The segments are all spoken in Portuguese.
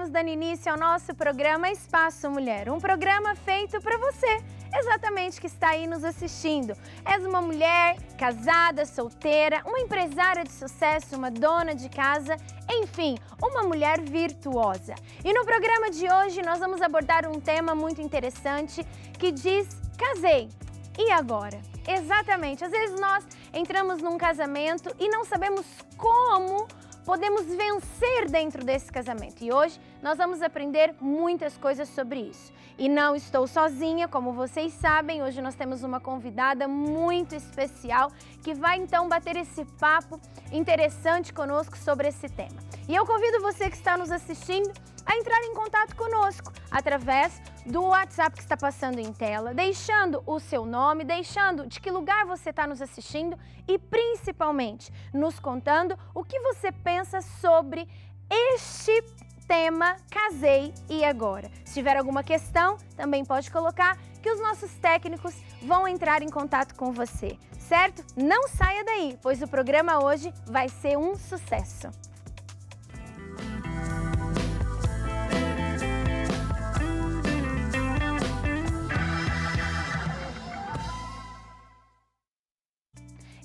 estamos dando início ao nosso programa Espaço Mulher, um programa feito para você, exatamente que está aí nos assistindo. És uma mulher casada, solteira, uma empresária de sucesso, uma dona de casa, enfim, uma mulher virtuosa. E no programa de hoje nós vamos abordar um tema muito interessante que diz: casei, e agora? Exatamente, às vezes nós entramos num casamento e não sabemos como podemos vencer dentro desse casamento. E hoje nós vamos aprender muitas coisas sobre isso. E não estou sozinha, como vocês sabem, hoje nós temos uma convidada muito especial que vai então bater esse papo interessante conosco sobre esse tema. E eu convido você que está nos assistindo a entrar em contato conosco através do WhatsApp que está passando em tela, deixando o seu nome, deixando de que lugar você está nos assistindo e principalmente nos contando o que você pensa sobre este tema Casei e Agora. Se tiver alguma questão, também pode colocar que os nossos técnicos vão entrar em contato com você, certo? Não saia daí, pois o programa hoje vai ser um sucesso.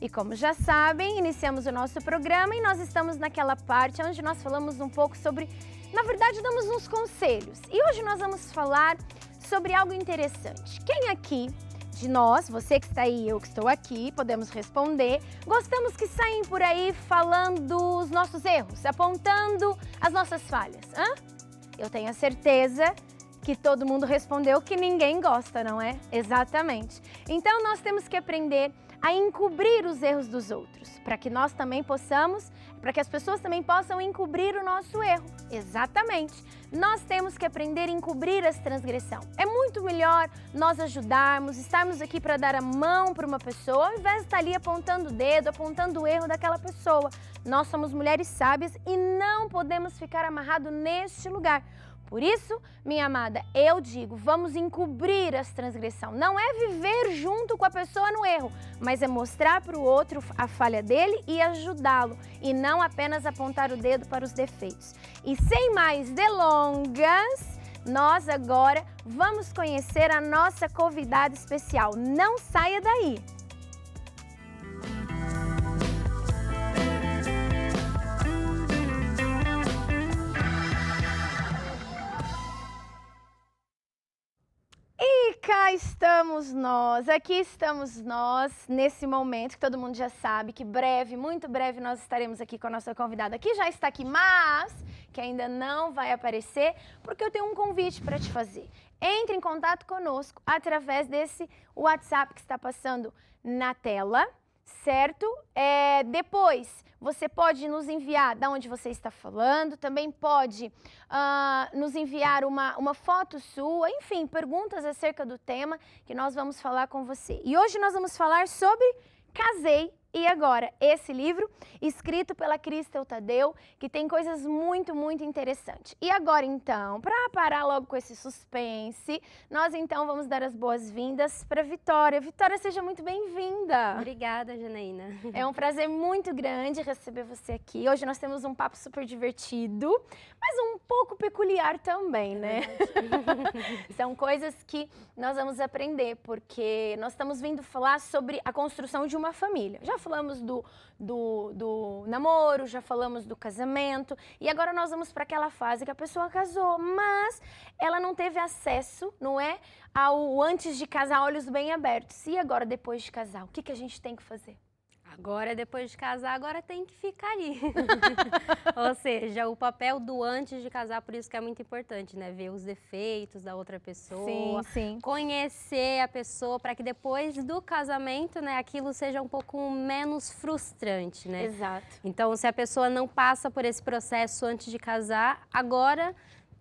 E como já sabem, iniciamos o nosso programa e nós estamos naquela parte onde nós falamos um pouco sobre, na verdade, damos uns conselhos. E hoje nós vamos falar sobre algo interessante. Quem aqui de nós, você que está aí, eu que estou aqui, podemos responder, gostamos que saem por aí falando os nossos erros, apontando as nossas falhas? Eu tenho a certeza que todo mundo respondeu que ninguém gosta, não é? Exatamente. Então nós temos que aprender a encobrir os erros dos outros, para que nós também possamos, para que as pessoas também possam encobrir o nosso erro. Exatamente. Nós temos que aprender a encobrir essa transgressão. É muito melhor nós ajudarmos, estarmos aqui para dar a mão para uma pessoa, ao invés de estar ali apontando o dedo, apontando o erro daquela pessoa. Nós somos mulheres sábias e não podemos ficar amarrados neste lugar. Por isso, minha amada, eu digo, vamos encobrir essa transgressão. Não é viver junto com a pessoa no erro, mas é mostrar para o outro a falha dele e ajudá-lo. E não apenas apontar o dedo para os defeitos. E sem mais delongas, nós agora vamos conhecer a nossa convidada especial. Não saia daí! E cá estamos nós, aqui estamos nós, nesse momento que todo mundo já sabe que breve, muito breve, nós estaremos aqui com a nossa convidada, que já está aqui, mas que ainda não vai aparecer, porque eu tenho um convite para te fazer. Entre em contato conosco através desse WhatsApp que está passando na tela, certo? Depois você pode nos enviar de onde você está falando, também pode nos enviar uma foto sua, enfim, perguntas acerca do tema que nós vamos falar com você. E hoje nós vamos falar sobre Casei e Agora, esse livro escrito pela Cristel Tadeu, que tem coisas muito, muito interessantes. E agora então, para parar logo com esse suspense, nós então vamos dar as boas-vindas para Vitória. Vitória, seja muito bem-vinda. Obrigada, Janaína. É um prazer muito grande receber você aqui. Hoje nós temos um papo super divertido, mas um pouco peculiar também, né? São coisas que nós vamos aprender, porque nós estamos vindo falar sobre a construção de uma família. Já falamos do namoro, já falamos do casamento e agora nós vamos para aquela fase que a pessoa casou, mas ela não teve acesso, não é, ao antes de casar, olhos bem abertos. E agora, depois de casar, o que a gente tem que fazer? Agora, depois de casar, agora tem que ficar ali. Ou seja, o papel do antes de casar, por isso que é muito importante, né? Ver os defeitos da outra pessoa, sim. Conhecer a pessoa, para que depois do casamento, né, aquilo seja um pouco menos frustrante, né? Exato. Então, se a pessoa não passa por esse processo antes de casar, agora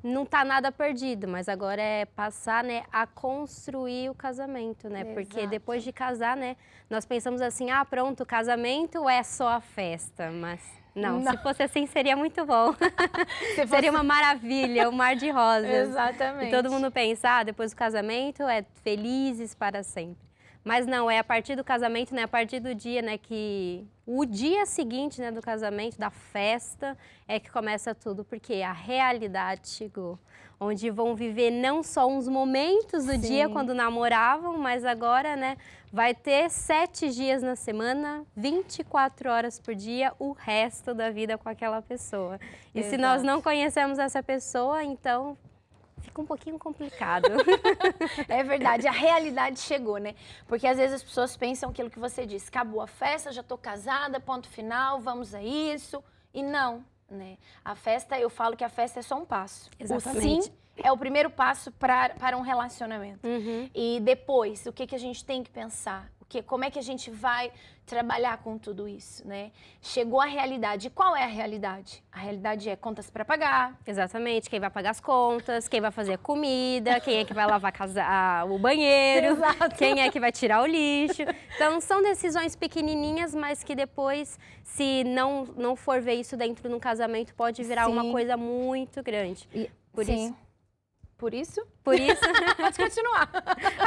não tá nada perdido, mas agora é passar, né, a construir o casamento, né? Exato. Porque depois de casar, né, nós pensamos assim, pronto, o casamento é só a festa, mas não. Se fosse assim seria muito bom. Seria uma maravilha, um mar de rosas. Exatamente. E todo mundo pensa, depois do casamento é felizes para sempre. Mas não, é a partir do casamento, né? A partir do dia, né? Que o dia seguinte, né? Do casamento, da festa, é que começa tudo. Porque a realidade chegou. Onde vão viver não só uns momentos do dia quando namoravam, mas agora, né? Vai ter 7 dias na semana, 24 horas por dia, o resto da vida com aquela pessoa. E se nós não conhecemos essa pessoa, então fica um pouquinho complicado. É verdade, a realidade chegou, né? Porque às vezes as pessoas pensam aquilo que você disse, acabou a festa, já tô casada, ponto final, vamos a isso. E não, né? A festa, eu falo que a festa é só um passo. Exatamente. O sim é o primeiro passo para um relacionamento. E depois, o que a gente tem que pensar? Como é que a gente vai trabalhar com tudo isso, né? Chegou a realidade. E qual é a realidade? A realidade é contas para pagar. Exatamente. Quem vai pagar as contas, quem vai fazer a comida, quem é que vai lavar o banheiro, Exato. Quem é que vai tirar o lixo. Então, são decisões pequenininhas, mas que depois, se não for ver isso dentro de um casamento, pode virar uma coisa muito grande. Por isso... Por isso? Por isso... Pode continuar.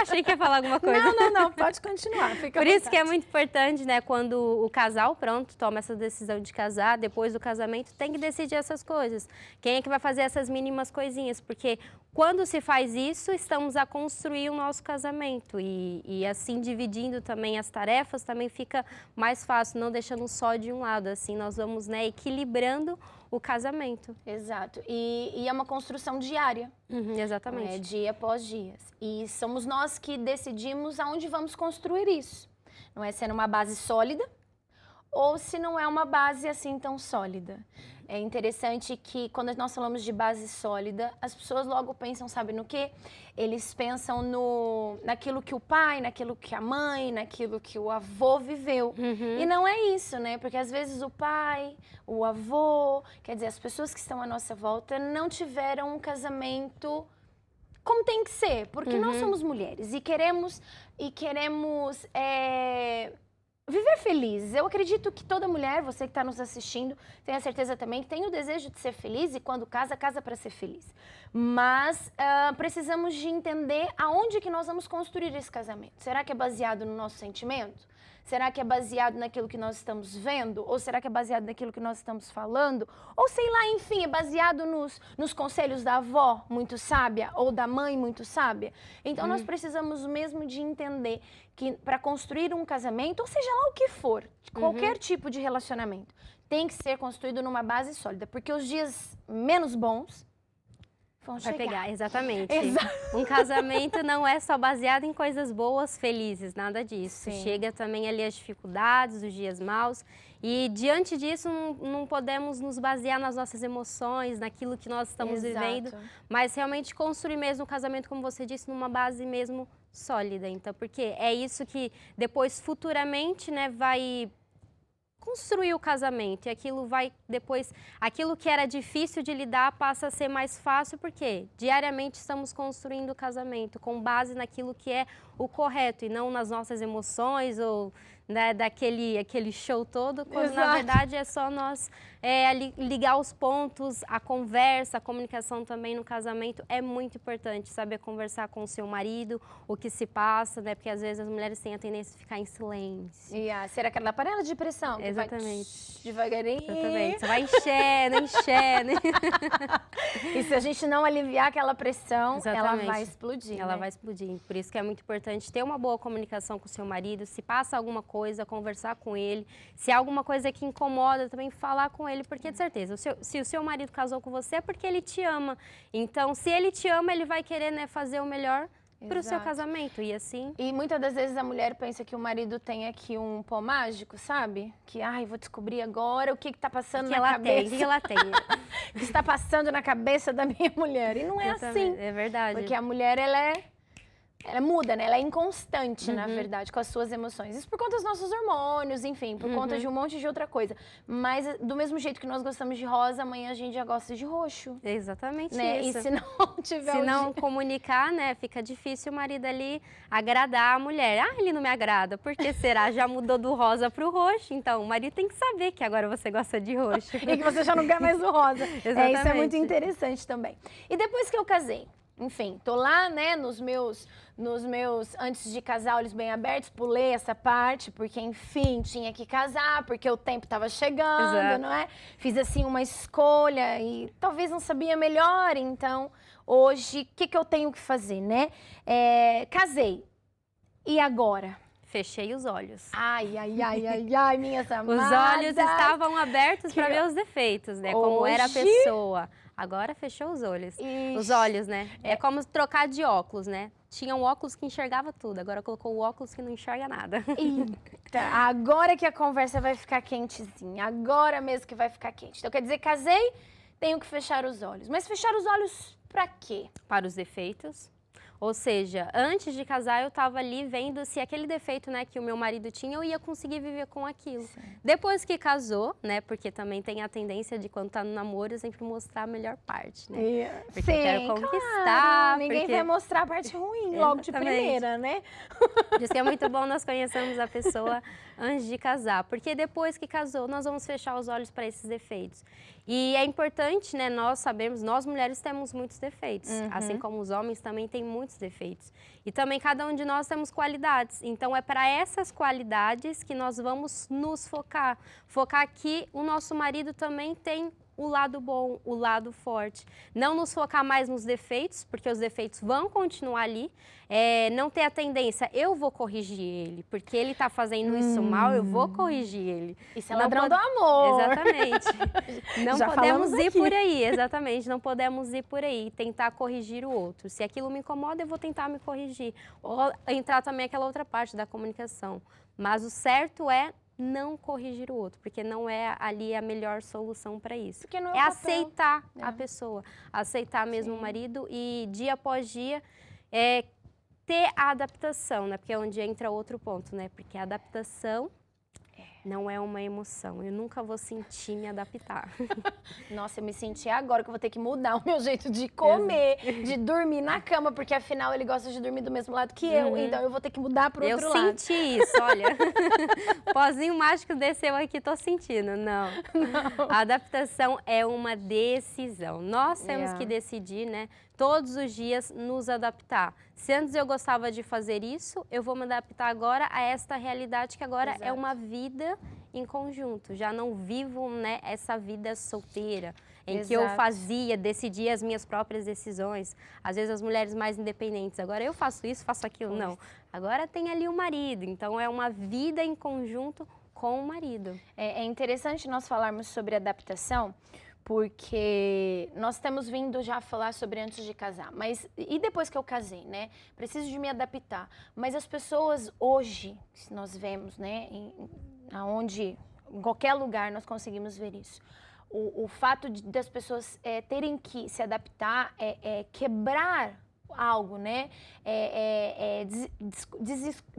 Achei que ia falar alguma coisa. Não, pode continuar. Fica Por isso que é muito importante, né, quando o casal, pronto, toma essa decisão de casar, depois do casamento, tem que decidir essas coisas. Quem é que vai fazer essas mínimas coisinhas? Porque quando se faz isso, estamos a construir o nosso casamento. E assim, dividindo também as tarefas, também fica mais fácil, não deixando só de um lado. Assim, nós vamos, né, equilibrando o casamento. Exato. E é uma construção diária. Exatamente. Dia após dia. E somos nós que decidimos aonde vamos construir isso. Não é sendo uma base sólida ou se não é uma base assim tão sólida. É interessante que quando nós falamos de base sólida, as pessoas logo pensam, sabe no quê? Eles pensam naquilo que o pai, naquilo que a mãe, naquilo que o avô viveu. E não é isso, né? Porque às vezes o pai, o avô, quer dizer, as pessoas que estão à nossa volta não tiveram um casamento como tem que ser. Porque nós somos mulheres e queremos viver felizes. Eu acredito que toda mulher, você que está nos assistindo, tenha certeza também que tem o desejo de ser feliz e quando casa para ser feliz. Mas precisamos de entender aonde que nós vamos construir esse casamento. Será que é baseado no nosso sentimento? Será que é baseado naquilo que nós estamos vendo? Ou será que é baseado naquilo que nós estamos falando? Ou sei lá, enfim, é baseado nos conselhos da avó muito sábia ou da mãe muito sábia? Então nós precisamos mesmo de entender que para construir um casamento, ou seja lá o que for, qualquer tipo de relacionamento, tem que ser construído numa base sólida. Porque os dias menos bons vão chegar. Vai pegar, exatamente. Exato. Um casamento não é só baseado em coisas boas, felizes, nada disso. Sim. Chega também ali as dificuldades, os dias maus. E diante disso, não podemos nos basear nas nossas emoções, naquilo que nós estamos vivendo, mas realmente construir mesmo o casamento, como você disse, numa base mesmo sólida. Então, porque é isso que depois, futuramente, né, vai construir o casamento, e aquilo vai depois, aquilo que era difícil de lidar passa a ser mais fácil, porque diariamente estamos construindo o casamento com base naquilo que é o correto e não nas nossas emoções ou, né, aquele show todo, quando na verdade é só nós ligar os pontos, a conversa, a comunicação também no casamento é muito importante, saber conversar com o seu marido, o que se passa, né, porque às vezes as mulheres têm a tendência de ficar em silêncio. Será aquela panela de pressão? Exatamente. Devagarinho. Exatamente. Você vai enchendo. E se a gente não aliviar aquela pressão, ela vai explodir. Ela vai explodir. Por isso que é muito importante ter uma boa comunicação com o seu marido. Se passa alguma coisa, conversar com ele. Se há alguma coisa que incomoda, também falar com ele. Porque, de certeza, se o seu marido casou com você, é porque ele te ama. Então, se ele te ama, ele vai querer, né, fazer o melhor para o seu casamento, e assim... E muitas das vezes a mulher pensa que o marido tem aqui um pó mágico, sabe? Que, vou descobrir agora o que está passando na cabeça. O que ela tem. O que está passando na cabeça da minha mulher. E não é assim. É verdade. Porque a mulher, ela muda, né? Ela é inconstante, na verdade, com as suas emoções. Isso por conta dos nossos hormônios, enfim, por conta de um monte de outra coisa. Mas do mesmo jeito que nós gostamos de rosa, amanhã a gente já gosta de roxo. Exatamente E isso. se não tiver... Se não comunicar, né, fica difícil o marido ali agradar a mulher. Ele não me agrada, por que será? Já mudou do rosa pro roxo, então o marido tem que saber que agora você gosta de roxo. E que você já não quer mais o rosa. Exatamente. Isso é muito interessante também. E depois que eu casei, enfim, tô lá, né, nos meus, antes de casar, olhos bem abertos, pulei essa parte, porque, enfim, tinha que casar, porque o tempo tava chegando, Exato. não é? Fiz, assim, uma escolha e talvez não sabia melhor, então, hoje, o que eu tenho que fazer, né? Casei. E agora? Fechei os olhos. Ai, minhas amadas. Os olhos estavam abertos para ver os defeitos, né? Como era a pessoa. Agora fechou os olhos. Ixi. Os olhos, né? É como trocar de óculos, né? Tinha um óculos que enxergava tudo, agora colocou o óculos que não enxerga nada. Eita, agora que a conversa vai ficar quentezinha, agora mesmo que vai ficar quente. Então quer dizer, casei, tenho que fechar os olhos. Mas fechar os olhos pra quê? Para os defeitos. Ou seja, antes de casar eu estava ali vendo se aquele defeito, né, que o meu marido tinha, eu ia conseguir viver com aquilo. Sim. Depois que casou, né, porque também tem a tendência de quando tá no namoro eu sempre mostrar a melhor parte, né? Porque sim, eu quero conquistar. Claro. Ninguém vai mostrar a parte ruim logo de primeira, né? Por isso que é muito bom nós conhecermos a pessoa antes de casar, porque depois que casou nós vamos fechar os olhos para esses defeitos. E é importante, né, nós sabemos, nós mulheres temos muitos defeitos, assim como os homens também têm muitos defeitos. E também cada um de nós temos qualidades, então é para essas qualidades que nós vamos nos focar. Focar que o nosso marido também tem o lado bom, o lado forte. Não nos focar mais nos defeitos, porque os defeitos vão continuar ali. Não ter a tendência, eu vou corrigir ele, porque ele está fazendo isso mal, eu vou corrigir ele. Isso é ladrão do amor. Exatamente. Não Já podemos ir aqui. por aí, exatamente. Não podemos ir por aí, tentar corrigir o outro. Se aquilo me incomoda, eu vou tentar me corrigir. Ou entrar também aquela outra parte da comunicação. Mas o certo é não corrigir o outro, porque não é ali a melhor solução para isso. Porque não é aceitar a pessoa, aceitar mesmo Sim. o marido e dia após dia ter a adaptação, né? Porque é onde entra outro ponto, né? Porque a adaptação não é uma emoção. Eu nunca vou sentir me adaptar. Nossa, eu me senti agora que eu vou ter que mudar o meu jeito de comer, de dormir na cama, porque afinal ele gosta de dormir do mesmo lado que eu, então eu vou ter que mudar pro outro lado. Eu senti isso, olha. Pozinho mágico desceu aqui, tô sentindo. Não. A adaptação é uma decisão. Nós temos que decidir, né? Todos os dias nos adaptar. Se antes eu gostava de fazer isso, eu vou me adaptar agora a esta realidade que agora é uma vida em conjunto. Já não vivo, né, essa vida solteira, em que eu decidia as minhas próprias decisões. Às vezes as mulheres mais independentes, agora eu faço isso, faço aquilo. Não, agora tem ali o marido, então é uma vida em conjunto com o marido. É interessante nós falarmos sobre adaptação, porque nós temos vindo já a falar sobre antes de casar, mas e depois que eu casei, né? Preciso de me adaptar. Mas as pessoas hoje, se nós vemos, né, em qualquer lugar nós conseguimos ver isso. O fato das pessoas terem que se adaptar quebrar algo, né?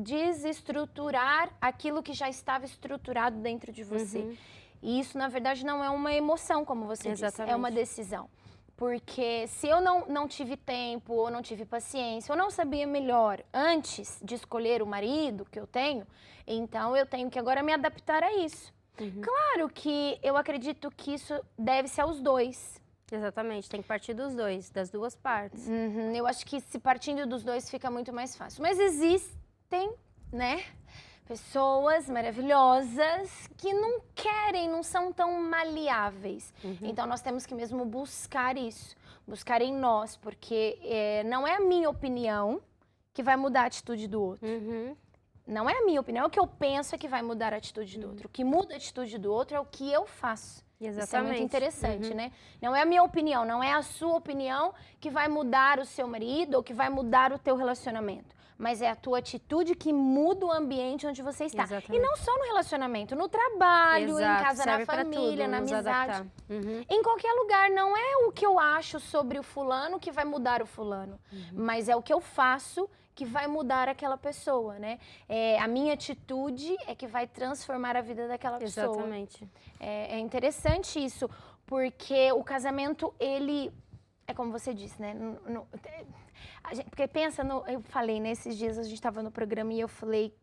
Desestruturar aquilo que já estava estruturado dentro de você. E isso, na verdade, não é uma emoção, como você disse, é uma decisão. Porque se eu não tive tempo, ou não tive paciência, ou não sabia melhor antes de escolher o marido que eu tenho, então eu tenho que agora me adaptar a isso. Claro que eu acredito que isso deve-se aos dois. Exatamente, tem que partir dos dois, das duas partes. Eu acho que se partindo dos dois fica muito mais fácil. Mas existem, né, pessoas maravilhosas que não querem, não são tão maleáveis. Então nós temos que mesmo buscar isso, buscar em nós, porque não é a minha opinião que vai mudar a atitude do outro. Não é a minha opinião, é o que eu penso que vai mudar a atitude do outro. O que muda a atitude do outro é o que eu faço. Exatamente. Isso é muito interessante, né? Não é a minha opinião, não é a sua opinião que vai mudar o seu marido ou que vai mudar o teu relacionamento. Mas é a tua atitude que muda o ambiente onde você está. Exatamente. E não só no relacionamento, no trabalho, em casa, na família, na amizade. Em qualquer lugar. Não é o que eu acho sobre o fulano que vai mudar o fulano. Mas é o que eu faço que vai mudar aquela pessoa, né? A minha atitude é que vai transformar a vida daquela pessoa. Exatamente. É interessante isso, porque o casamento, ele... É como você disse, né? Porque pensa, eu falei, nesses dias a gente estava no programa e eu falei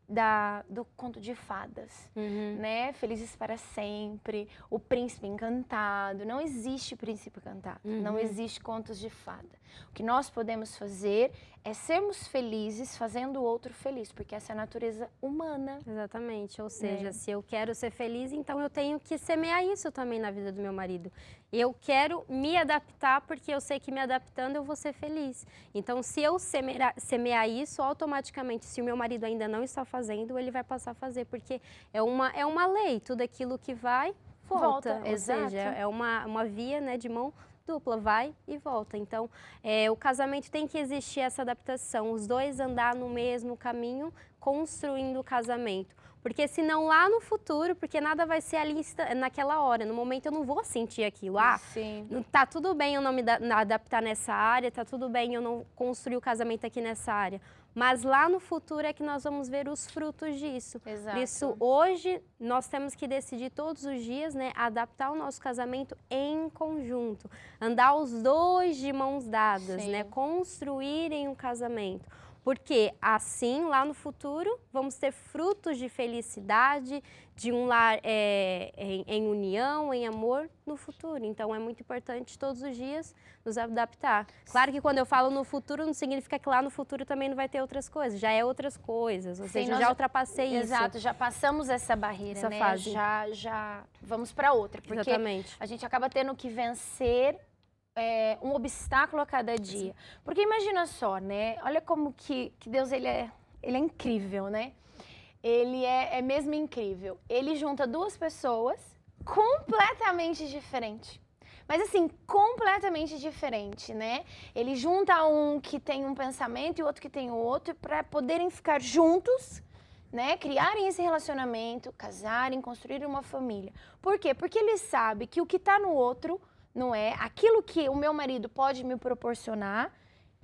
do conto de fadas, né? Felizes para sempre, o príncipe encantado. Não existe príncipe encantado, não existe contos de fada. O que nós podemos fazer é sermos felizes fazendo o outro feliz, porque essa é a natureza humana. Exatamente, ou seja, se eu quero ser feliz, então eu tenho que semear isso também na vida do meu marido. Eu quero me adaptar, porque eu sei que me adaptando eu vou ser feliz. Então, se eu semear isso, automaticamente, se o meu marido ainda não está fazendo, ele vai passar a fazer, porque é uma lei, tudo aquilo que vai, volta. Ou seja, é uma via, né, de mão dupla, vai e volta. Então, o casamento tem que existir essa adaptação, os dois andar no mesmo caminho, construindo o casamento. Porque senão lá no futuro, porque nada vai ser ali naquela hora, no momento eu não vou sentir aquilo. Tá tudo bem eu não me adaptar nessa área, tá tudo bem eu não construir o casamento aqui nessa área. Mas lá no futuro é que nós vamos ver os frutos disso. Exato. Por isso, hoje, nós temos que decidir todos os dias, né, adaptar o nosso casamento em conjunto. Andar os dois de mãos dadas, né, construírem um casamento. Porque assim, lá no futuro, vamos ter frutos de felicidade, de um lar em união, em amor no futuro. Então, é muito importante todos os dias nos adaptar. Claro que quando eu falo no futuro, não significa que lá no futuro também não vai ter outras coisas. Já é outras coisas, ou seja, já ultrapassei isso. Exato, já passamos essa barreira, essa né? fase. Já vamos para outra. Porque exatamente. A gente acaba tendo que vencer um obstáculo a cada dia. Porque imagina só, né? Olha como que Deus ele é incrível, né? Ele é mesmo incrível. Ele junta duas pessoas completamente diferentes. Mas assim, completamente diferente, né? Ele junta um que tem um pensamento e outro que tem o outro para poderem ficar juntos, né? Criarem esse relacionamento, casarem, construírem uma família. Por quê? Porque ele sabe que o que está no outro não é aquilo que o meu marido pode me proporcionar,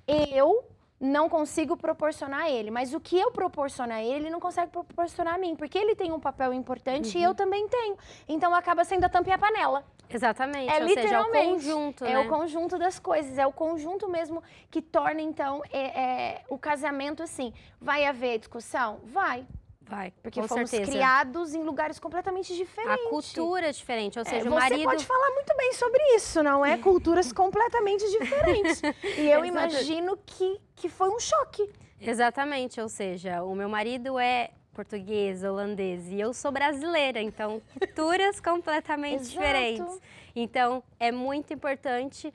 eu não consigo proporcionar a ele. Mas o que eu proporciono a ele, ele não consegue proporcionar a mim, porque ele tem um papel importante e eu também tenho. Então acaba sendo a tampa e a panela. Exatamente, ou seja, é o conjunto, né? É o conjunto das coisas, é o conjunto mesmo que torna, então, o casamento assim. Vai haver discussão? Vai. Porque fomos criados em lugares completamente diferentes. A cultura é diferente, ou seja, o marido... Você pode falar muito bem sobre isso, não é? Culturas completamente diferentes. E eu imagino que foi um choque. Exatamente, ou seja, o meu marido é português, holandês e eu sou brasileira, então culturas completamente diferentes. Então, é muito importante...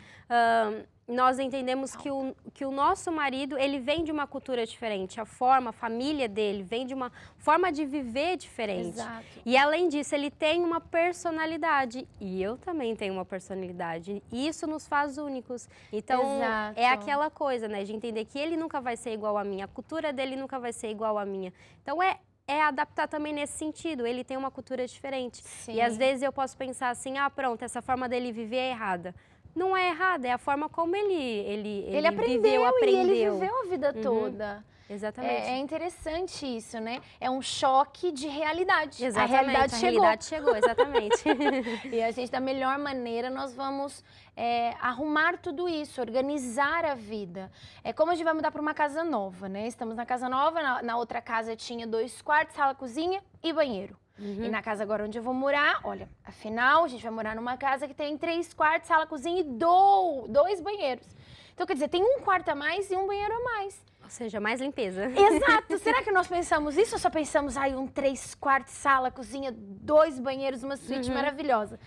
nós entendemos que o nosso marido, ele vem de uma cultura diferente, a família dele vem de uma forma de viver diferente. Exato. E além disso, ele tem uma personalidade e eu também tenho uma personalidade e isso nos faz únicos. Então, é aquela coisa, né, de entender que ele nunca vai ser igual a mim, a cultura dele nunca vai ser igual à minha. Então, é adaptar também nesse sentido, ele tem uma cultura diferente. Sim. E às vezes eu posso pensar assim, pronto, essa forma dele viver é errada. Não é errado, é a forma como ele aprendeu. E ele viveu a vida toda. Exatamente. É interessante isso, né? É um choque de realidade. Exatamente, a realidade chegou, exatamente. E a gente, da melhor maneira, nós vamos arrumar tudo isso, organizar a vida. É como a gente vai mudar para uma casa nova, né? Estamos na casa nova, na outra casa tinha 2 quartos, sala, cozinha e banheiro. E na casa agora onde eu vou morar, olha, afinal, a gente vai morar numa casa que tem 3 quartos, sala, cozinha e 2 banheiros. Então, quer dizer, tem 1 quarto a mais e 1 banheiro a mais. Ou seja, mais limpeza. Exato! Será que nós pensamos isso ou só pensamos, 1 3 quartos, sala, cozinha, 2 banheiros, uma suíte maravilhosa?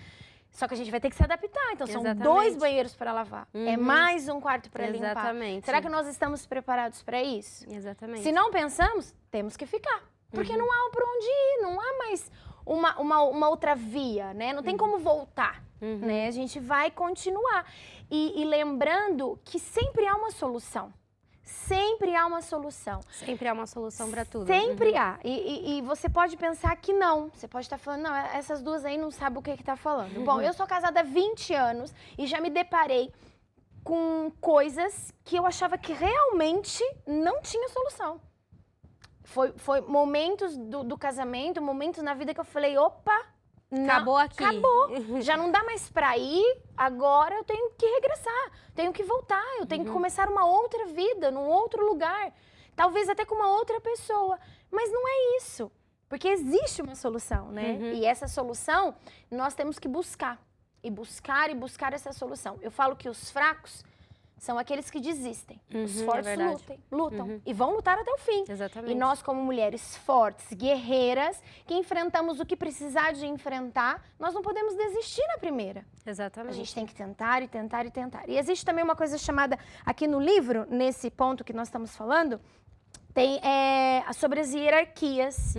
Só que a gente vai ter que se adaptar, então são 2 banheiros para lavar. É mais 1 quarto para limpar. Exatamente. Será que nós estamos preparados para isso? Exatamente. Se não pensamos, temos que ficar. Porque não há para onde ir, não há mais uma outra via, né? Não tem como voltar, né? A gente vai continuar. E lembrando que sempre há uma solução. Sempre há uma solução. Sempre há uma solução para tudo. Sempre há. E você pode pensar que não. Você pode estar falando, não, essas duas aí não sabem o que está falando. Bom, eu sou casada há 20 anos e já me deparei com coisas que eu achava que realmente não tinha solução. Foi momentos do casamento, momentos na vida que eu falei, opa, Acabou aqui. Acabou. Já não dá mais pra ir, agora eu tenho que regressar, tenho que voltar, eu tenho que começar uma outra vida, num outro lugar, talvez até com uma outra pessoa. Mas não é isso, porque existe uma solução, né? E essa solução nós temos que buscar, e buscar essa solução. Eu falo que os fracos são aqueles que desistem. Os fortes lutam e vão lutar até o fim. Exatamente. E nós, como mulheres fortes, guerreiras, que enfrentamos o que precisar de enfrentar, nós não podemos desistir na primeira. Exatamente. A gente tem que tentar e tentar e tentar. E existe também uma coisa chamada, aqui no livro, nesse ponto que nós estamos falando, tem sobre as hierarquias.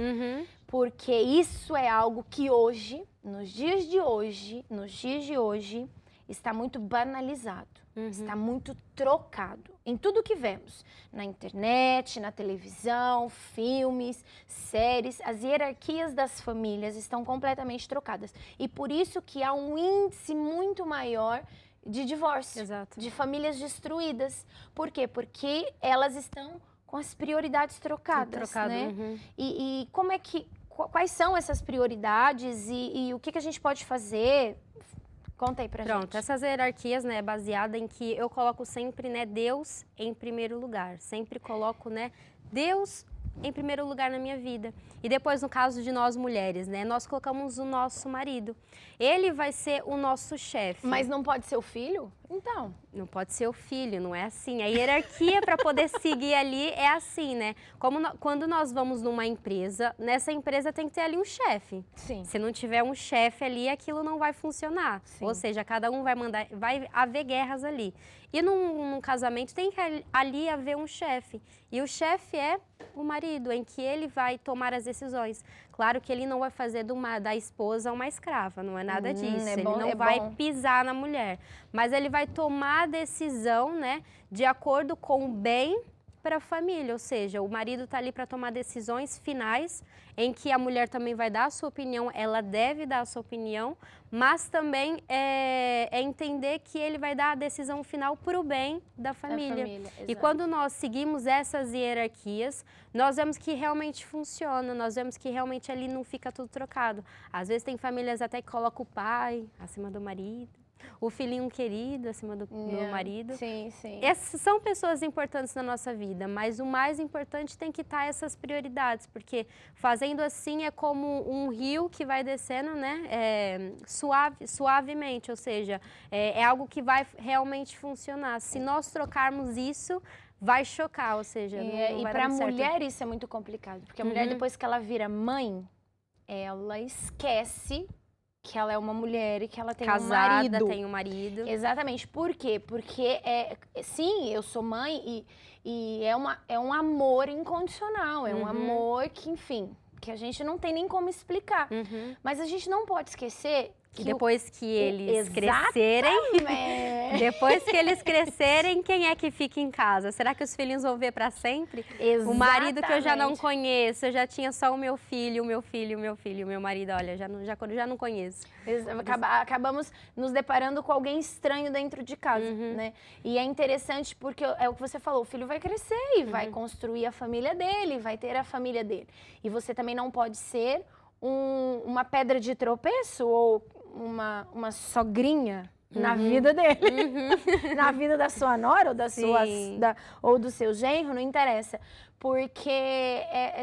Porque isso é algo que hoje, nos dias de hoje, está muito banalizado. Está muito trocado em tudo que vemos. Na internet, na televisão, filmes, séries. As hierarquias das famílias estão completamente trocadas. E por isso que há um índice muito maior de divórcio. Exato. De famílias destruídas. Por quê? Porque elas estão com as prioridades trocadas, né? E como é que... Quais são essas prioridades e o que a gente pode fazer? Conta aí pra gente. Pronto, essas hierarquias, né, é baseada em que eu coloco sempre, né, Deus em primeiro lugar. Sempre coloco, né, Deus em primeiro lugar na minha vida. E depois, no caso de nós mulheres, né, nós colocamos o nosso marido. Ele vai ser o nosso chefe. Mas não pode ser o filho? Então. Não pode ser o filho, não é assim. A hierarquia para poder seguir ali é assim, né? Quando nós vamos numa empresa, nessa empresa tem que ter ali um chefe. Sim. Se não tiver um chefe ali, aquilo não vai funcionar. Sim. Ou seja, cada um vai mandar, vai haver guerras ali. E num casamento tem que ali haver um chefe. E o chefe é o marido, em que ele vai tomar as decisões. Claro que ele não vai fazer da esposa uma escrava, não é nada disso. Ele não vai pisar na mulher. Mas ele vai tomar a decisão, né, de acordo com o bem para a família. Ou seja, o marido está ali para tomar decisões finais, em que a mulher também vai dar a sua opinião, ela deve dar a sua opinião, mas também é entender que ele vai dar a decisão final para o bem da família. E quando nós seguimos essas hierarquias, nós vemos que realmente funciona, nós vemos que realmente ali não fica tudo trocado. Às vezes tem famílias até que colocam o pai acima do marido, o filhinho querido acima do meu marido. Sim, sim. Essas são pessoas importantes na nossa vida, mas o mais importante tem que estar essas prioridades, porque fazendo assim é como um rio que vai descendo, né, suavemente, ou seja, é algo que vai realmente funcionar. Se nós trocarmos isso, vai chocar, ou seja, não vai dar certo. E para a mulher isso é muito complicado, porque a mulher depois que ela vira mãe, ela esquece que ela é uma mulher e que ela tem um marido. Casada, tem um marido. Exatamente. Por quê? Porque, sim, eu sou mãe e é um amor incondicional. É um amor que, enfim, que a gente não tem nem como explicar. Mas a gente não pode esquecer que depois que eles crescerem, quem é que fica em casa? Será que os filhinhos vão ver para sempre? Exatamente. O marido que eu já não conheço, eu já tinha só o meu filho, o meu marido, olha, já não conheço. Acabamos nos deparando com alguém estranho dentro de casa, né? E é interessante porque é o que você falou, o filho vai crescer e vai construir a família dele, vai ter a família dele. E você também não pode ser uma pedra de tropeço ou uma sogrinha na vida dele, na vida da sua nora ou ou do seu genro, não interessa, porque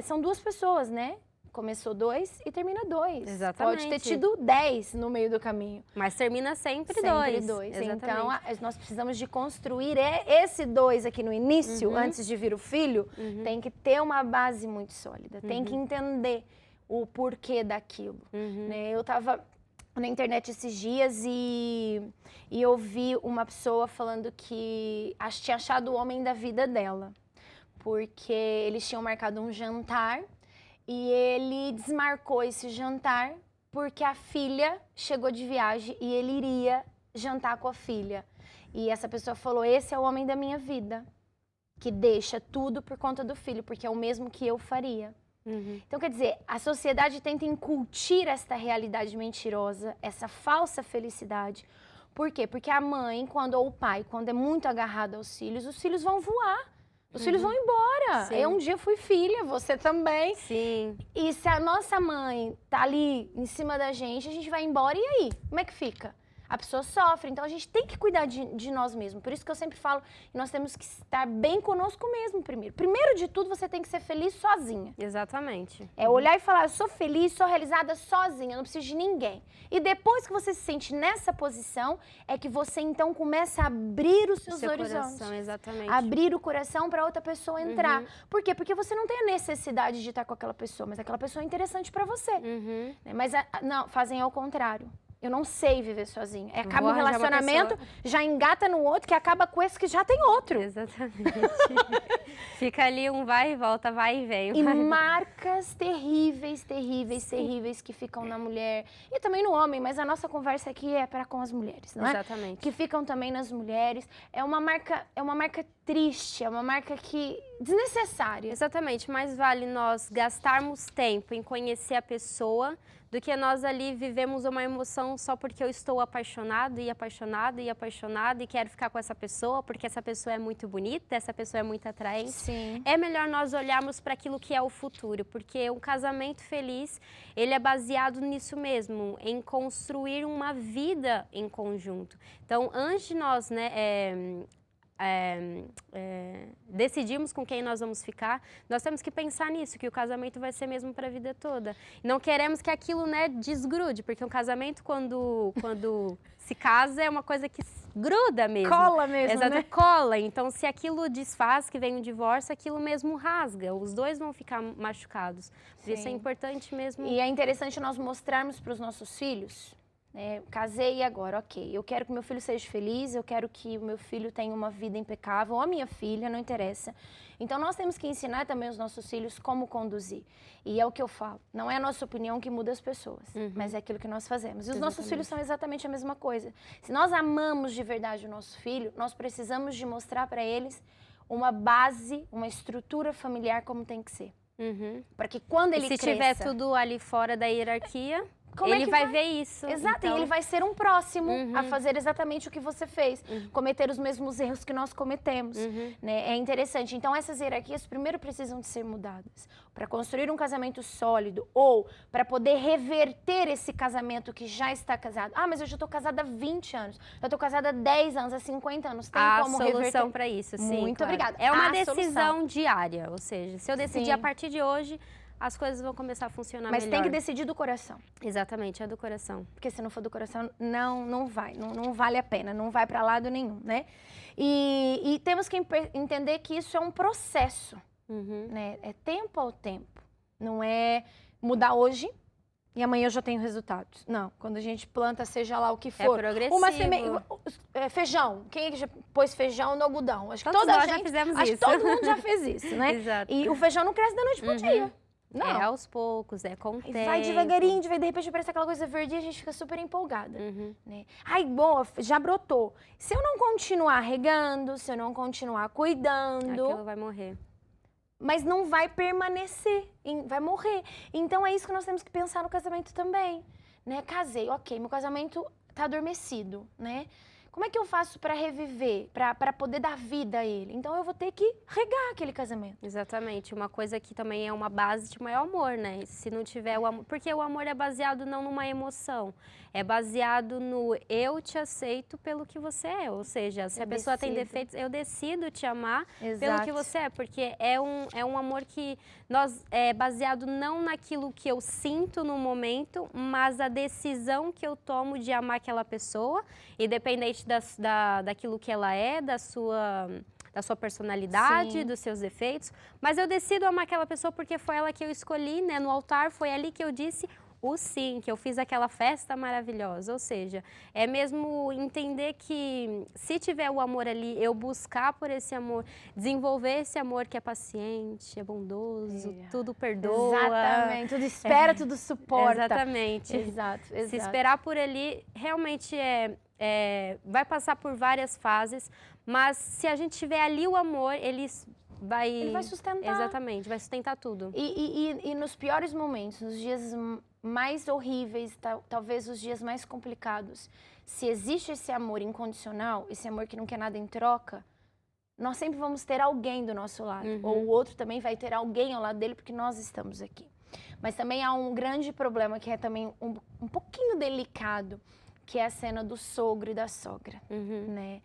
são duas pessoas, né? Começou 2 e termina 2. Exatamente. Pode ter tido 10 no meio do caminho. Mas termina sempre 2. Sempre 2. Então, nós precisamos de construir esse 2 aqui no início, antes de vir o filho, tem que ter uma base muito sólida, tem que entender o porquê daquilo. Né? Eu estava na internet esses dias e eu vi uma pessoa falando que tinha achado o homem da vida dela, porque eles tinham marcado um jantar e ele desmarcou esse jantar porque a filha chegou de viagem e ele iria jantar com a filha. E essa pessoa falou, esse é o homem da minha vida, que deixa tudo por conta do filho, porque é o mesmo que eu faria. Então, quer dizer, a sociedade tenta incutir esta realidade mentirosa, essa falsa felicidade. Por quê? Porque a mãe, ou o pai, quando é muito agarrado aos filhos, os filhos vão voar. Os filhos vão embora. Sim. Eu um dia fui filha, você também. Sim. E se a nossa mãe tá ali em cima da gente, a gente vai embora, e aí? Como é que fica? A pessoa sofre, então a gente tem que cuidar de nós mesmos. Por isso que eu sempre falo, nós temos que estar bem conosco mesmo primeiro. Primeiro de tudo, você tem que ser feliz sozinha. Exatamente. É olhar e falar, eu sou feliz, sou realizada sozinha, eu não preciso de ninguém. E depois que você se sente nessa posição, é que você então começa a abrir os seus horizontes. Coração, exatamente. Abrir o coração para outra pessoa entrar. Por quê? Porque você não tem a necessidade de estar com aquela pessoa, mas aquela pessoa é interessante para você. Né? Mas não, fazem ao contrário. Eu não sei viver sozinha. Acaba um relacionamento, já engata no outro, que acaba com esse que já tem outro. Exatamente. Fica ali um vai e volta, vai e vem. E marcas terríveis, terríveis, terríveis que ficam na mulher e também no homem, mas a nossa conversa aqui é para com as mulheres, não é? Exatamente. Que ficam também nas mulheres. É uma marca triste, é uma marca que desnecessária. Exatamente, mais vale nós gastarmos tempo em conhecer a pessoa do que nós ali vivemos uma emoção só porque eu estou apaixonado e apaixonado e apaixonado e quero ficar com essa pessoa porque essa pessoa é muito bonita, essa pessoa é muito atraente. Sim. É melhor nós olharmos para aquilo que é o futuro, porque um casamento feliz, ele é baseado nisso mesmo, em construir uma vida em conjunto. Então, antes de nós, decidimos com quem nós vamos ficar, nós temos que pensar nisso, que o casamento vai ser mesmo para a vida toda. Não queremos que aquilo, desgrude, porque um casamento, quando se casa, é uma coisa que gruda mesmo. Cola mesmo, exato, né? Cola. Então, se aquilo desfaz, que vem um divórcio, aquilo mesmo rasga. Os dois vão ficar machucados. Por isso é importante mesmo. E é interessante nós mostrarmos para os nossos filhos, casei agora, ok, eu quero que meu filho seja feliz, eu quero que o meu filho tenha uma vida impecável, ou a minha filha, não interessa. Então, nós temos que ensinar também os nossos filhos como conduzir. E é o que eu falo, não é a nossa opinião que muda as pessoas, mas é aquilo que nós fazemos. E os nossos filhos são exatamente a mesma coisa. Se nós amamos de verdade o nosso filho, nós precisamos de mostrar para eles uma base, uma estrutura familiar como tem que ser. Para que quando ele cresça... Se tiver tudo ali fora da hierarquia... Como ele vai ver isso. Exato, então... e ele vai ser um próximo a fazer exatamente o que você fez. Cometer os mesmos erros que nós cometemos. É interessante. Então, essas hierarquias primeiro precisam de ser mudadas. Para construir um casamento sólido ou para poder reverter esse casamento que já está casado. Ah, mas eu já estou casada há 20 anos. Já estou casada há 10 anos, há 50 anos. Tem como reverter? A solução para isso, sim. Muito obrigada. É uma decisão diária. Ou seja, se eu decidir a partir de hoje... as coisas vão começar a funcionar melhor. Mas tem que decidir do coração. Exatamente, é do coração. Porque se não for do coração, não vai, não vale a pena, não vai para lado nenhum, né? E temos que entender que isso é um processo, né? É tempo ao tempo. Não é mudar hoje e amanhã eu já tenho resultados. Não, quando a gente planta, seja lá o que for. É progressivo. Feijão, quem é que já pôs feijão no algodão? Acho que Todos toda nós a gente, já fizemos acho isso. que todo mundo já fez isso, né? Exato. E o feijão não cresce da noite pro dia. Não. É aos poucos, é com o tempo. Vai devagarinho, de repente aparece aquela coisa verde e a gente fica super empolgada. Né? Ai, boa, já brotou. Se eu não continuar regando, se eu não continuar cuidando... aquilo vai morrer. Mas não vai permanecer, vai morrer. Então é isso que nós temos que pensar no casamento também. Né? Casei, ok, meu casamento tá adormecido, né? Como é que eu faço para reviver, para poder dar vida a ele? Então eu vou ter que regar aquele casamento. Exatamente, uma coisa que também é uma base de maior amor, né? Se não tiver o amor, porque o amor é baseado não numa emoção, é baseado no eu te aceito pelo que você é, ou seja, se a pessoa tem defeitos, eu decido te amar pelo que você é, porque é um amor que é baseado não naquilo que eu sinto no momento, mas a decisão que eu tomo de amar aquela pessoa, independente daquilo que ela é, da sua personalidade, dos seus defeitos, mas eu decido amar aquela pessoa porque foi ela que eu escolhi, né? No altar, foi ali que eu disse o sim, que eu fiz aquela festa maravilhosa. Ou seja, é mesmo entender que se tiver o amor ali, eu buscar por esse amor, desenvolver esse amor que é paciente, é bondoso, tudo perdoa. Exatamente, tudo espera, tudo suporta. Exatamente. Exato. Se esperar por ali, realmente vai passar por várias fases, mas se a gente tiver ali o amor, ele vai sustentar. Exatamente, vai sustentar tudo. E nos piores momentos, nos dias mais horríveis, talvez os dias mais complicados, se existe esse amor incondicional, esse amor que não quer nada em troca, nós sempre vamos ter alguém do nosso lado. Ou o outro também vai ter alguém ao lado dele, porque nós estamos aqui. Mas também há um grande problema, que é também um pouquinho delicado, que é a cena do sogro e da sogra, né?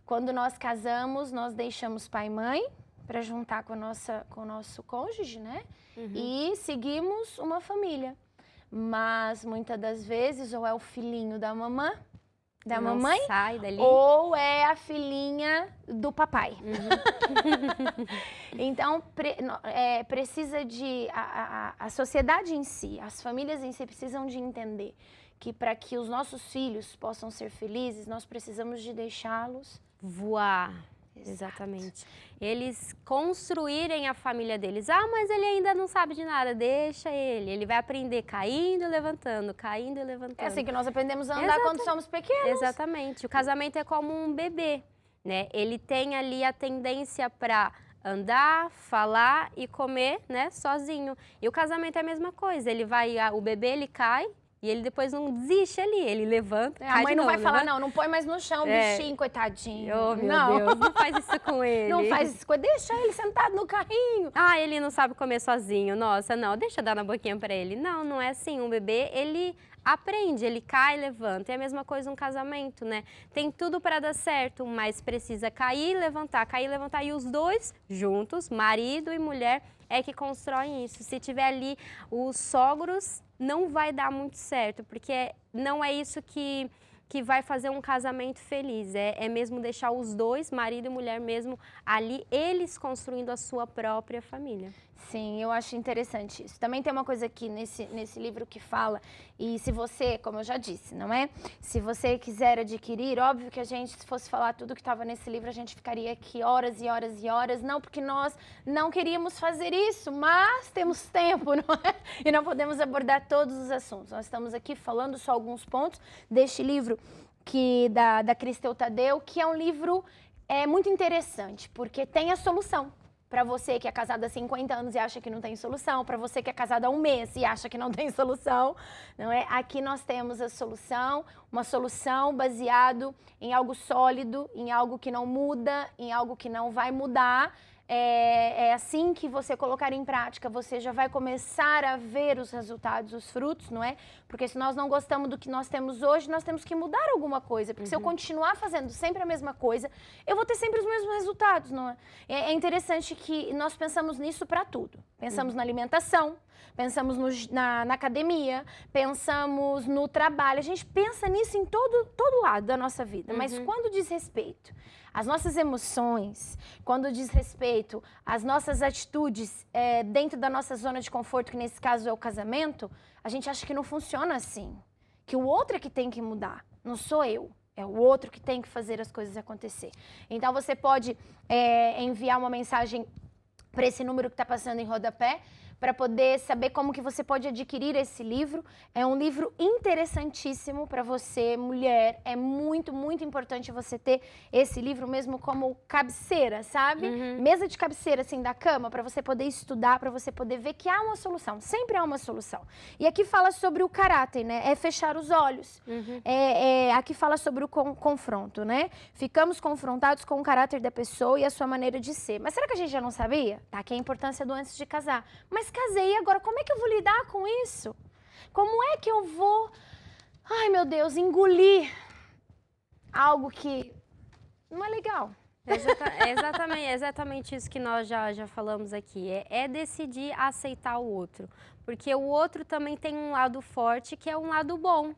Quando nós casamos, nós deixamos pai e mãe para juntar com o nosso cônjuge, né? E seguimos uma família. Mas muitas das vezes, ou é o filhinho da mamãe, sai dali, ou é a filhinha do papai. Então, precisa de... A sociedade em si, as famílias em si precisam de entender que para que os nossos filhos possam ser felizes, nós precisamos de deixá-los voar. Exatamente. Eles construírem a família deles. Ah, mas ele ainda não sabe de nada, deixa ele. Ele vai aprender caindo e levantando, caindo e levantando. É assim que nós aprendemos a andar quando somos pequenos. Exatamente. O casamento é como um bebê, né? Ele tem ali a tendência para andar, falar e comer, né, sozinho. E o casamento é a mesma coisa. Ele vai, o bebê ele cai. E ele depois não desiste ali, ele levanta, A mãe não vai falar, não põe mais no chão, bichinho, coitadinho. Oh, meu Deus, não faz isso com ele. Não faz isso com ele, deixa ele sentado no carrinho. Ah, ele não sabe comer sozinho, nossa, não, deixa eu dar na boquinha pra ele. Não, não é assim, um bebê, ele aprende, ele cai e levanta. É a mesma coisa um casamento, né? Tem tudo para dar certo, mas precisa cair e levantar. E os dois juntos, marido e mulher, é que constroem isso. Se tiver ali os sogros, não vai dar muito certo, porque não é isso que vai fazer um casamento feliz. É mesmo deixar os dois, marido e mulher mesmo, ali, eles construindo a sua própria família. Sim, eu acho interessante isso. Também tem uma coisa aqui nesse livro que fala, e se você, como eu já disse, não é? Se você quiser adquirir, óbvio que a gente, se fosse falar tudo que estava nesse livro, a gente ficaria aqui horas e horas e horas, não porque nós não queríamos fazer isso, mas temos tempo, não é? E não podemos abordar todos os assuntos. Nós estamos aqui falando só alguns pontos deste livro da Cristel Tadeu, que é um livro muito interessante, porque tem a solução. Para você que é casada há 50 anos e acha que não tem solução, para você que é casada há um mês e acha que não tem solução, não é? Aqui nós temos a solução, uma solução baseado em algo sólido, em algo que não muda, em algo que não vai mudar. É assim que você colocar em prática, você já vai começar a ver os resultados, os frutos, não é? Porque se nós não gostamos do que nós temos hoje, nós temos que mudar alguma coisa. Porque se eu continuar fazendo sempre a mesma coisa, eu vou ter sempre os mesmos resultados, não é? É interessante que nós pensamos nisso para tudo. Pensamos na alimentação, pensamos na academia, pensamos no trabalho. A gente pensa nisso em todo lado da nossa vida. Mas quando diz respeito às nossas emoções, quando diz respeito às nossas atitudes dentro da nossa zona de conforto, que nesse caso é o casamento, a gente acha que não funciona assim. Que o outro é que tem que mudar, não sou eu. É o outro que tem que fazer as coisas acontecer. Então você pode enviar uma mensagem para esse número que está passando em rodapé, para poder saber como que você pode adquirir esse livro. É um livro interessantíssimo para você, mulher. É muito, muito importante você ter esse livro mesmo como cabeceira, sabe? Mesa de cabeceira, assim, da cama, para você poder estudar, para você poder ver que há uma solução. Sempre há uma solução. E aqui fala sobre o caráter, né? É fechar os olhos. Aqui fala sobre o confronto, né? Ficamos confrontados com o caráter da pessoa e a sua maneira de ser. Mas será que a gente já não sabia? Tá aqui a importância do antes de casar. Mas casei, agora como é que eu vou lidar com isso? Como é que eu vou, ai meu Deus, engolir algo que não é legal? Exatamente isso que nós já falamos aqui. É decidir aceitar o outro. Porque o outro também tem um lado forte, que é um lado bom.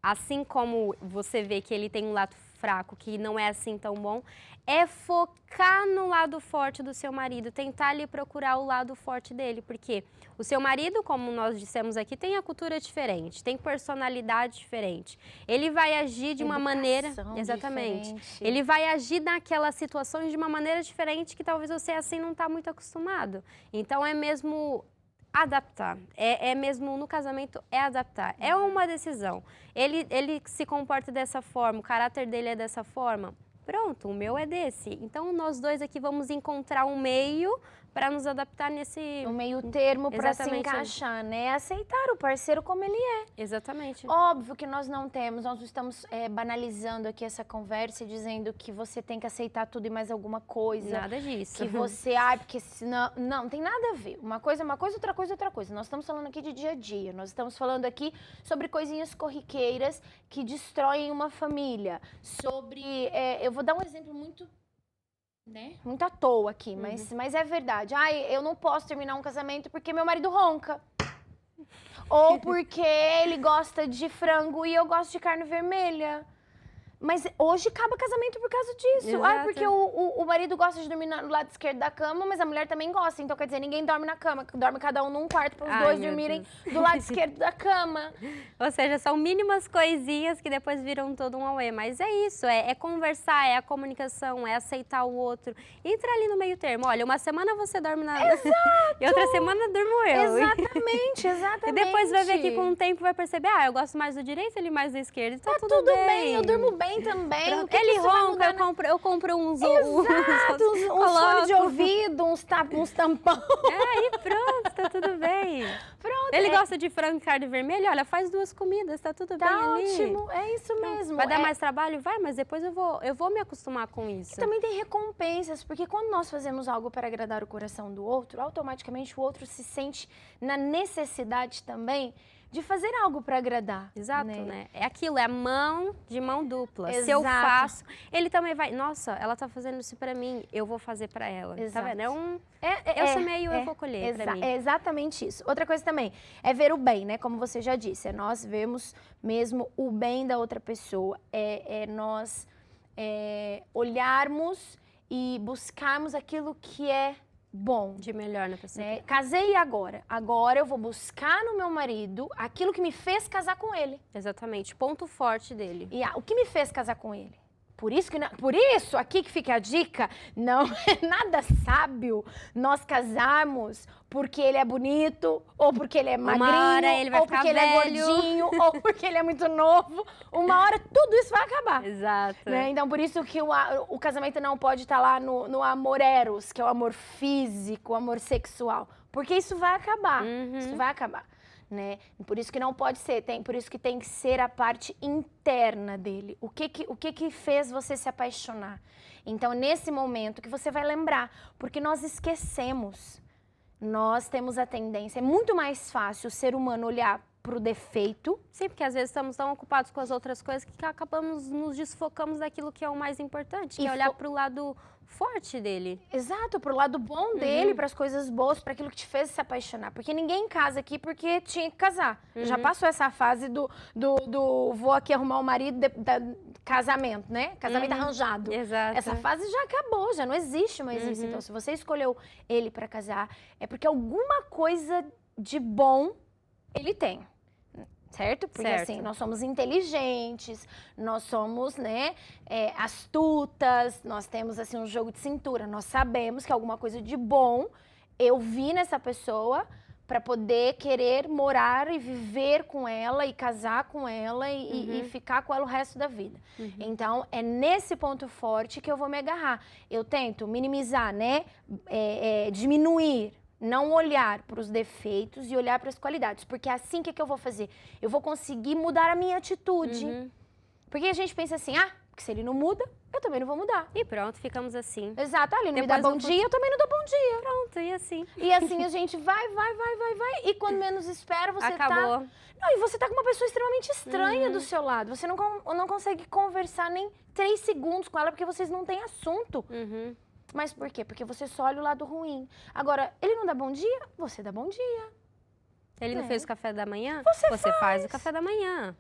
Assim como você vê que ele tem um lado fraco, que não é assim tão bom, é focar no lado forte do seu marido, tentar ali procurar o lado forte dele, porque o seu marido, como nós dissemos aqui, tem a cultura diferente, tem personalidade diferente. Ele vai agir de uma maneira... Exatamente. Diferente. Ele vai agir naquelas situações de uma maneira diferente que talvez você assim não está muito acostumado. Então é mesmo... adaptar, é mesmo no casamento, é adaptar, é uma decisão. Ele se comporta dessa forma, o caráter dele é dessa forma, pronto, o meu é desse. Então nós dois aqui vamos encontrar um meio para nos adaptar nesse... O meio termo para se Exatamente. encaixar, né? Aceitar o parceiro como ele é. Exatamente. Óbvio que nós não estamos banalizando aqui essa conversa e dizendo que você tem que aceitar tudo e mais alguma coisa. Nada disso. Que você, porque senão... Não, tem nada a ver. Uma coisa é uma coisa, outra coisa é outra coisa. Nós estamos falando aqui de dia a dia. Nós estamos falando aqui sobre coisinhas corriqueiras que destroem uma família. Sobre... eu vou dar um exemplo muito... né? Muito à toa aqui, mas é verdade. Eu não posso terminar um casamento porque meu marido ronca. Ou porque ele gosta de frango e eu gosto de carne vermelha. Mas hoje acaba casamento por causa disso. Exato. Porque o marido gosta de dormir no lado esquerdo da cama, mas a mulher também gosta. Então, quer dizer, ninguém dorme na cama. Dorme cada um num quarto para os dois dormirem do lado esquerdo da cama. Ou seja, são mínimas coisinhas que depois viram todo um auê. Mas é isso, é conversar, é a comunicação, é aceitar o outro. Entra ali no meio termo. Olha, uma semana você dorme na... Exato! E outra semana durmo eu. Exatamente, exatamente. E depois vai ver que com o tempo vai perceber, eu gosto mais do direito, ele mais do esquerdo. Tá tudo bem. Eu durmo bem também. Ele ronca, eu compro uns... Exato, uns fones de ouvido, uns tampão. E pronto, tá tudo bem. Pronto. Ele gosta de frango e carne vermelha, olha, faz 2 comidas, tá tudo bem ali. Tá ótimo, é isso mesmo. Vai dar mais trabalho? Vai, mas depois eu vou me acostumar com isso. E também tem recompensas, porque quando nós fazemos algo para agradar o coração do outro, automaticamente o outro se sente na necessidade também de fazer algo para agradar. Exato, né? É aquilo, é a mão dupla. Exato. Se eu faço, ele também vai, nossa, ela tá fazendo isso para mim, eu vou fazer para ela. Exato. Tá vendo? Eu sou meio, eu vou colher para mim. É exatamente isso. Outra coisa também é ver o bem, né? Como você já disse, é nós vermos mesmo o bem da outra pessoa. É nós olharmos e buscarmos aquilo que é bom. De melhor na pessoa. Né? Casei agora. Agora eu vou buscar no meu marido aquilo que me fez casar com ele. Exatamente, ponto forte dele. E o que me fez casar com ele? Por isso, aqui que fica a dica, não é nada sábio nós casarmos porque ele é bonito, ou porque ele é magrinho, ele vai ou porque ele velho. é gordinho, ou porque ele é muito novo. Uma hora tudo isso vai acabar. Exato. Né? Então, por isso que o casamento não pode estar lá no amor eros, que é o amor físico, o amor sexual. Porque isso vai acabar. Isso vai acabar. Né? Por isso que não pode ser, por isso que tem que ser a parte interna dele. O que fez você se apaixonar? Então, nesse momento que você vai lembrar, porque nós esquecemos. Nós temos a tendência, é muito mais fácil o ser humano olhar para o defeito. Sim, porque às vezes estamos tão ocupados com as outras coisas que acabamos nos desfocamos daquilo que é o mais importante, que é olhar para o lado forte dele. Exato, pro lado bom dele, para as coisas boas, para aquilo que te fez se apaixonar. Porque ninguém casa aqui porque tinha que casar. Já passou essa fase do vou aqui arrumar o marido, casamento, né? Casamento arranjado. Exato. Essa fase já acabou, já não existe mais isso. Então, se você escolheu ele para casar, é porque alguma coisa de bom ele tem. Certo? Porque assim, nós somos inteligentes, nós somos, né, astutas, nós temos assim um jogo de cintura, nós sabemos que alguma coisa de bom eu vi nessa pessoa para poder querer morar e viver com ela e casar com ela e ficar com ela o resto da vida. Então, é nesse ponto forte que eu vou me agarrar. Eu tento minimizar, né, diminuir. Não olhar para os defeitos e olhar para as qualidades. Porque assim, o que eu vou fazer? Eu vou conseguir mudar a minha atitude. Porque a gente pensa assim, porque se ele não muda, eu também não vou mudar. E pronto, ficamos assim. Exato, ele não me dá bom dia, eu também não dou bom dia. Pronto, e assim? E assim a gente vai. E quando menos espera, você Acabou. Não, e você tá com uma pessoa extremamente estranha do seu lado. Você não consegue conversar nem 3 segundos com ela, porque vocês não têm assunto. Mas por quê? Porque você só olha o lado ruim. Agora, ele não dá bom dia? Você dá bom dia. Ele não fez o café da manhã? Você faz o café da manhã.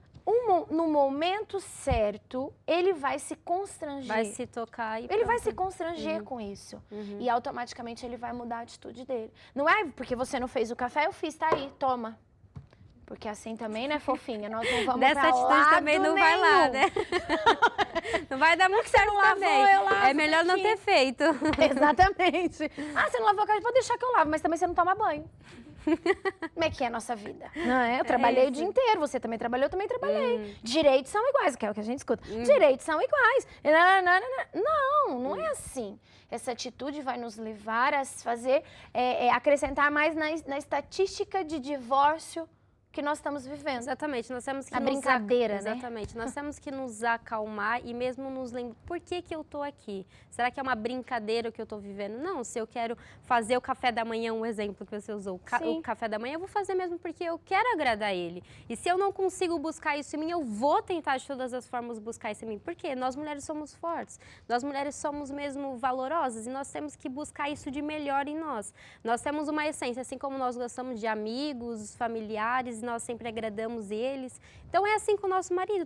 No momento certo, ele vai se constranger. Vai se tocar e ele vai se constranger com isso. E automaticamente ele vai mudar a atitude dele. Não é porque você não fez o café, eu fiz, tá aí, toma. Porque assim também, né, fofinha? Nós não vamos Dessa pra atitude lado também não nenhum. vai lá, né? Não vai dar muito certo também. Eu lavo, é melhor não ter feito. Exatamente. Você não lavou a casa, pode deixar que eu lavo, mas também você não toma banho. Como é que é a nossa vida? Não é? Eu trabalhei o dia inteiro, você também trabalhou, eu também trabalhei. Direitos são iguais, que é o que a gente escuta. Direitos são iguais. Não é assim. Essa atitude vai nos levar a fazer, acrescentar mais na estatística de divórcio que nós estamos vivendo. Exatamente, nós temos que a brincadeira, né? Exatamente, nós temos que nos acalmar e mesmo nos lembrar, por que eu tô aqui? Será que é uma brincadeira que eu tô vivendo? Não, se eu quero fazer o café da manhã, um exemplo que você usou, o café da manhã, eu vou fazer mesmo porque eu quero agradar ele. E se eu não consigo buscar isso em mim, eu vou tentar de todas as formas buscar isso em mim. Por quê? Nós mulheres somos fortes, nós mulheres somos mesmo valorosas e nós temos que buscar isso de melhor em nós. Nós temos uma essência, assim como nós gostamos de amigos, familiares, nós sempre agradamos eles. Então é assim com o nosso marido,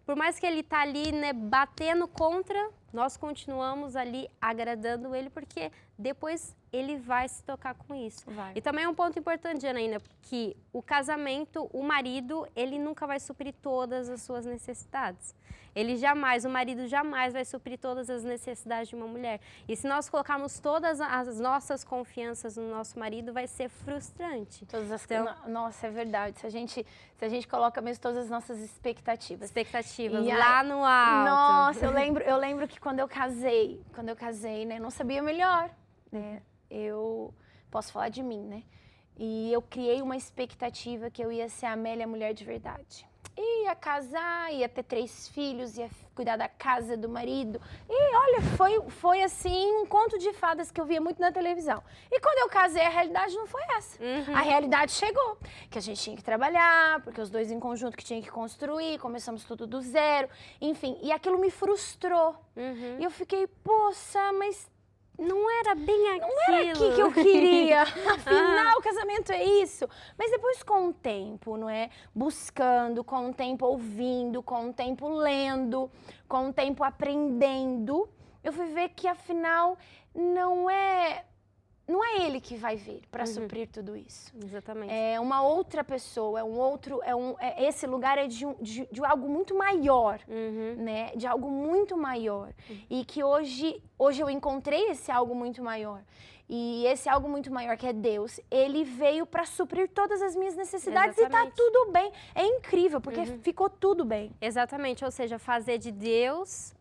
por mais que ele tá ali, né, batendo contra, nós continuamos ali agradando ele, porque depois ele vai se tocar com isso. E também é um ponto importante, Janaína, que o casamento, o marido, ele nunca vai suprir todas as suas necessidades. O marido jamais vai suprir todas as necessidades de uma mulher. E se nós colocarmos todas as nossas confianças no nosso marido, vai ser frustrante. Nossa, é verdade. Se a gente coloca mesmo todas as nossas expectativas. Lá no alto. Nossa, eu lembro que quando eu casei, né, não sabia melhor, né? Eu posso falar de mim, né? E eu criei uma expectativa que eu ia ser a Amélia mulher de verdade. Ia casar, ia ter 3 filhos, ia cuidar da casa do marido. E olha, foi assim um conto de fadas que eu via muito na televisão. E quando eu casei, a realidade não foi essa. A realidade chegou, que a gente tinha que trabalhar, porque os dois em conjunto que tinha que construir, começamos tudo do zero, enfim. E aquilo me frustrou. E eu fiquei, poxa, mas não era bem aquilo. Não era aqui que eu queria. Afinal, o casamento é isso. Mas depois, com o tempo, não é? Buscando, com o tempo ouvindo, com o tempo lendo, com o tempo aprendendo, eu fui ver que, afinal, não é ele que vai vir para suprir tudo isso. Exatamente. É uma outra pessoa, esse lugar é de algo muito maior, né? De algo muito maior. E que hoje eu encontrei esse algo muito maior. E esse algo muito maior, que é Deus, ele veio para suprir todas as minhas necessidades. Exatamente. E tá tudo bem. É incrível, porque ficou tudo bem. Exatamente, ou seja, fazer de Deus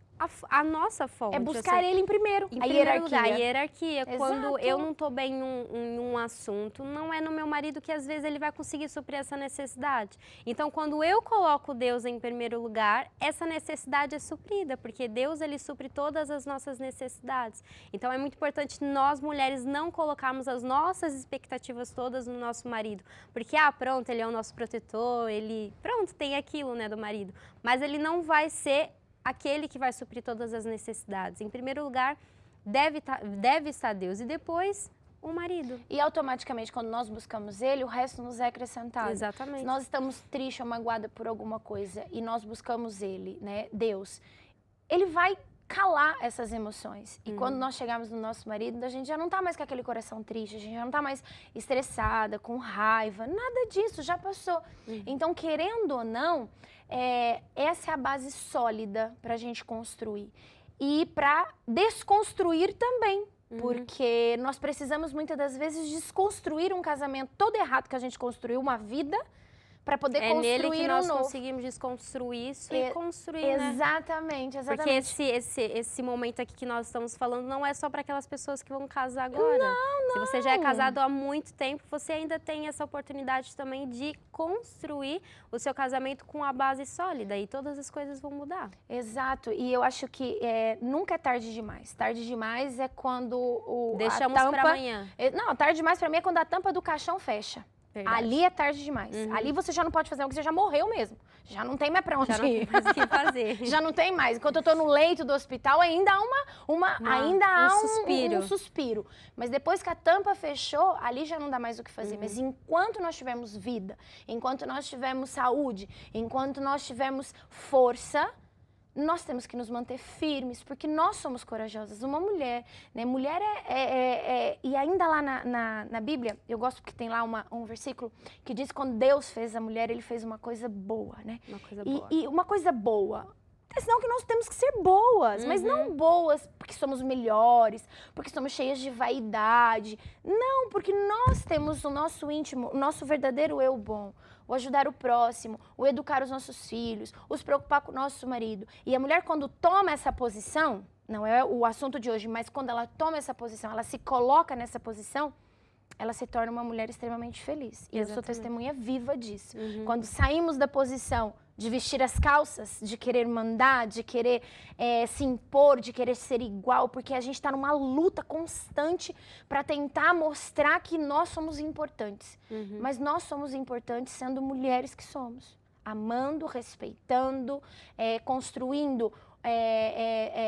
a nossa fonte. É buscar ele em primeiro. A hierarquia. Exato. Quando eu não estou bem em um assunto, não é no meu marido que às vezes ele vai conseguir suprir essa necessidade. Então, quando eu coloco Deus em primeiro lugar, essa necessidade é suprida, porque Deus, ele supre todas as nossas necessidades. Então, é muito importante nós, mulheres, não colocarmos as nossas expectativas todas no nosso marido. Porque, pronto, ele é o nosso protetor, pronto, tem aquilo, né, do marido. Mas ele não vai ser aquele que vai suprir todas as necessidades. Em primeiro lugar, deve estar Deus e depois o marido. E automaticamente, quando nós buscamos ele, o resto nos é acrescentado. Exatamente. Se nós estamos tristes ou magoadas por alguma coisa e nós buscamos ele, né, Deus, ele vai calar essas emoções. E quando nós chegarmos no nosso marido, a gente já não tá mais com aquele coração triste, a gente já não tá mais estressada, com raiva, nada disso, já passou. Então, querendo ou não, essa é a base sólida pra gente construir. E pra desconstruir também. Porque nós precisamos muitas das vezes desconstruir um casamento todo errado que a gente construiu, uma vida, para poder construir nele que nós novo. Conseguimos desconstruir isso e construir, né? Exatamente. Porque esse momento aqui que nós estamos falando não é só para aquelas pessoas que vão casar agora. Não. Se você já é casado há muito tempo, você ainda tem essa oportunidade também de construir o seu casamento com a base sólida e todas as coisas vão mudar. Exato. E eu acho que nunca é tarde demais. Tarde demais é quando deixamos para amanhã. Não, tarde demais para mim é quando a tampa do caixão fecha. Verdade. Ali é tarde demais. Ali você já não pode fazer, porque você já morreu mesmo. Já não tem mais pra onde ir. Já não tem mais o que fazer. Já não tem mais. Enquanto eu tô no leito do hospital, ainda há um suspiro. Mas depois que a tampa fechou, ali já não dá mais o que fazer. Mas enquanto nós tivermos vida, enquanto nós tivermos saúde, enquanto nós tivermos força, nós temos que nos manter firmes, porque nós somos corajosas. Uma mulher, né? Mulher e ainda lá na Bíblia, eu gosto porque tem lá um versículo que diz que quando Deus fez a mulher, ele fez uma coisa boa, né? Uma coisa boa. E uma coisa boa. É sinal que nós temos que ser boas, mas não boas porque somos melhores, porque somos cheias de vaidade. Não, porque nós temos o nosso íntimo, o nosso verdadeiro eu bom. O ajudar o próximo, o educar os nossos filhos, os preocupar com o nosso marido. E a mulher, quando toma essa posição, não é o assunto de hoje, mas quando ela toma essa posição, ela se coloca nessa posição, ela se torna uma mulher extremamente feliz. E eu sou testemunha viva disso. Quando saímos da posição de vestir as calças, de querer mandar, de querer se impor, de querer ser igual, porque a gente está numa luta constante para tentar mostrar que nós somos importantes. Mas nós somos importantes sendo mulheres que somos. Amando, respeitando, construindo,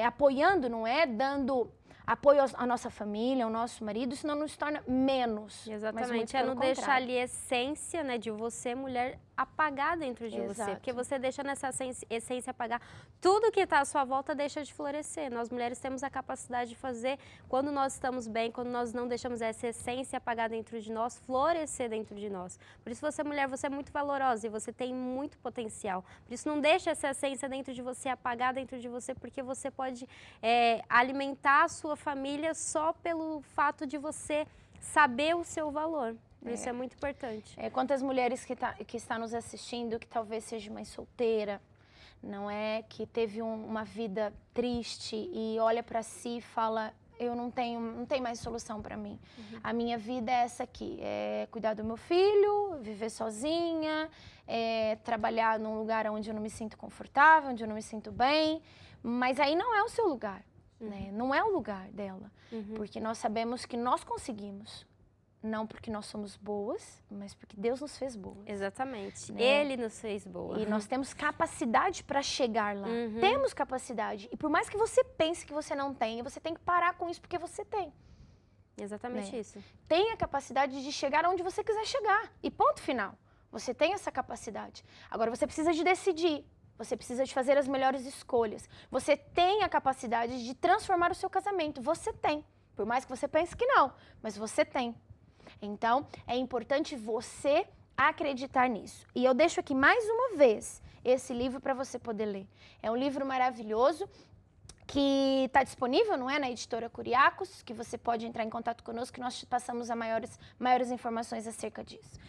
apoiando, não é? Dando apoio à nossa família, ao nosso marido, isso não nos torna menos. Exatamente, não deixar ali a essência, né, de você, mulher, apagar dentro de você. Porque você deixa nessa essência apagar, tudo que está à sua volta deixa de florescer. Nós mulheres temos a capacidade de fazer, quando nós estamos bem, quando nós não deixamos essa essência apagar dentro de nós, florescer dentro de nós. Por isso você, mulher, você é muito valorosa e você tem muito potencial. Por isso não deixa essa essência dentro de você apagar dentro de você, porque você pode alimentar a sua família só pelo fato de você saber o seu valor. Isso é muito importante. Quantas mulheres que está nos assistindo, que talvez seja mãe solteira, não é? Que teve uma vida triste e olha para si e fala, eu não tem mais solução para mim. A minha vida é essa aqui, é cuidar do meu filho, viver sozinha, trabalhar num lugar onde eu não me sinto confortável, onde eu não me sinto bem, mas aí não é o seu lugar, né? Não é o lugar dela, porque nós sabemos que nós conseguimos. Não porque nós somos boas, mas porque Deus nos fez boas. Exatamente. Né? Ele nos fez boas. E nós temos capacidade para chegar lá. Temos capacidade. E por mais que você pense que você não tem, você tem que parar com isso porque você tem. Exatamente isso. Tem a capacidade de chegar onde você quiser chegar. E ponto final. Você tem essa capacidade. Agora você precisa de decidir. Você precisa de fazer as melhores escolhas. Você tem a capacidade de transformar o seu casamento. Você tem. Por mais que você pense que não, mas você tem. Então, é importante você acreditar nisso. E eu deixo aqui mais uma vez esse livro para você poder ler. É um livro maravilhoso que está disponível, não é? Na editora Curiacos, que você pode entrar em contato conosco, que nós te passamos as maiores informações acerca disso.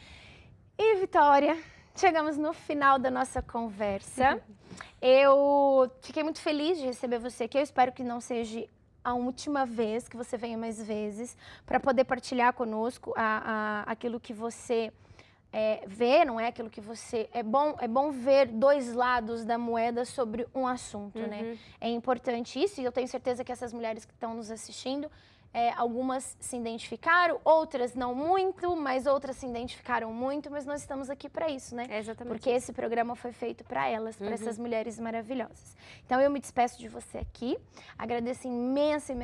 E, Vitória, chegamos no final da nossa conversa. Eu fiquei muito feliz de receber você aqui. Eu espero que não seja a última vez, que você venha mais vezes, para poder partilhar conosco aquilo que você vê, não é? Aquilo que você... É bom ver dois lados da moeda sobre um assunto, né? É importante isso, e eu tenho certeza que essas mulheres que estão nos assistindo, algumas se identificaram, outras não muito, mas outras se identificaram muito, mas nós estamos aqui para isso, né? Exatamente. Porque esse programa foi feito para elas, para essas mulheres maravilhosas. Então eu me despeço de você aqui, agradeço imensa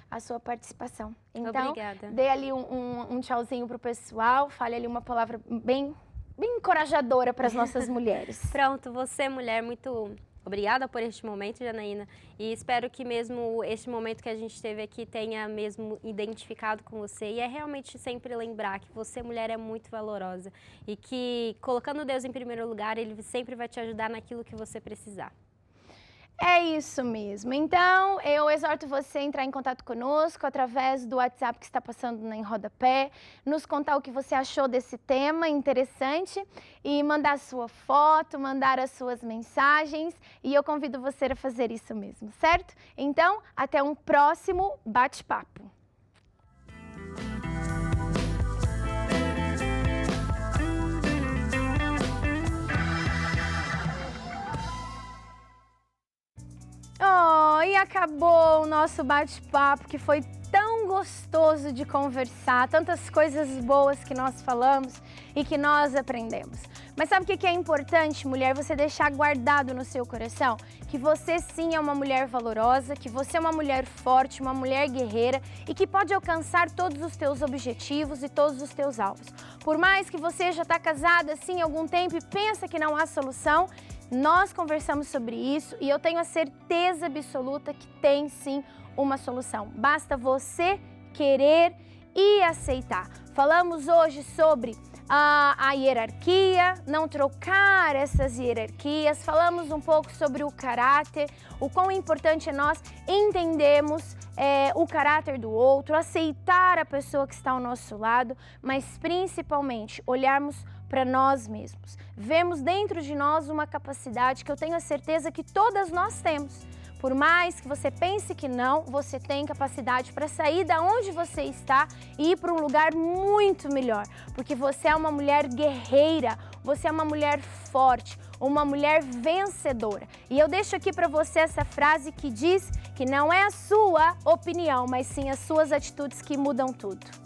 a sua participação. Então, obrigada. Dê ali um tchauzinho pro pessoal, fale ali uma palavra bem encorajadora para as nossas mulheres. Pronto, você, mulher, muito... Obrigada por este momento, Janaína, e espero que mesmo este momento que a gente teve aqui tenha mesmo identificado com você, e é realmente sempre lembrar que você, mulher, é muito valorosa e que, colocando Deus em primeiro lugar, Ele sempre vai te ajudar naquilo que você precisar. É isso mesmo. Então, eu exorto você a entrar em contato conosco através do WhatsApp que está passando em rodapé, nos contar o que você achou desse tema interessante e mandar a sua foto, mandar as suas mensagens, e eu convido você a fazer isso mesmo, certo? Então, até um próximo bate-papo. Oh, e acabou o nosso bate-papo, que foi tão gostoso de conversar, tantas coisas boas que nós falamos e que nós aprendemos. Mas sabe o que é importante, mulher? Você deixar guardado no seu coração que você sim é uma mulher valorosa, que você é uma mulher forte, uma mulher guerreira e que pode alcançar todos os teus objetivos e todos os teus alvos. Por mais que você já está casada assim há algum tempo e pensa que não há solução, nós conversamos sobre isso e eu tenho a certeza absoluta que tem sim uma solução. Basta você querer e aceitar. Falamos hoje sobre a hierarquia, não trocar essas hierarquias, falamos um pouco sobre o caráter, o quão importante é nós entendermos o caráter do outro, aceitar a pessoa que está ao nosso lado, mas principalmente olharmos para nós mesmos. Vemos dentro de nós uma capacidade que eu tenho a certeza que todas nós temos. Por mais que você pense que não, você tem capacidade para sair da onde você está e ir para um lugar muito melhor. Porque você é uma mulher guerreira, você é uma mulher forte, uma mulher vencedora. E eu deixo aqui para você essa frase que diz que não é a sua opinião, mas sim as suas atitudes que mudam tudo.